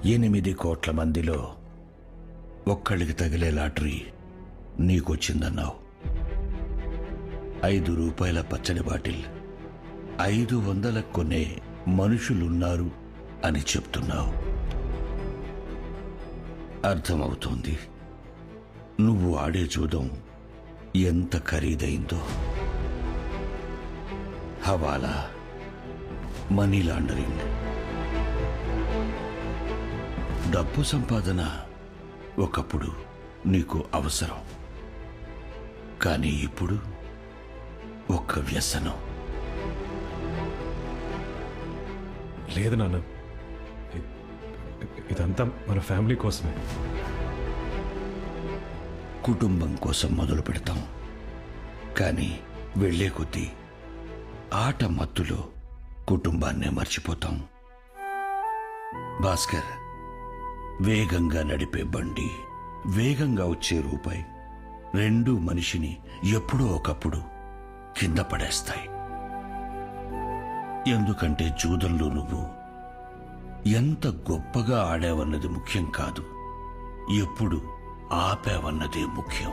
8 కోట్ల మందిలో ఒక్కళ్ళకి తగిలే లాటరీ నీకొచ్చిందన్నావు. 5 రూపాయల పచ్చడి బాటిల్ 500 కొనే మనుషులున్నారు అని చెప్తున్నావు. అర్థమవుతోంది నువ్వు ఆడే జూదం ఎంత ఖరీదైందో. హవాలా, మనీ లాండరింగ్, డబ్బు సంపాదన ఒకప్పుడు నీకు అవసరం, కానీ ఇప్పుడు ఒక్క వ్యసనం. లేదు నాన్న, ఇదంతా మన ఫ్యామిలీ కోసమే. కుటుంబం కోసం మొదలు పెడతాం, కానీ వెళ్లే కొద్దీ ఆట మత్తులో కుటుంబాన్నే మర్చిపోతాం. భాస్కర్, వేగంగా నడిపే బండి, వేగంగా వచ్చే రూపాయి రెండూ మనిషిని ఎప్పుడో ఒకప్పుడు కింద పడేస్తాయి. ఎందుకంటే జూదంలో నువ్వు ఎంత గొప్పగా ఆడావన్నది ముఖ్యం కాదు, ఎప్పుడు ఆపావన్నదే ముఖ్యం.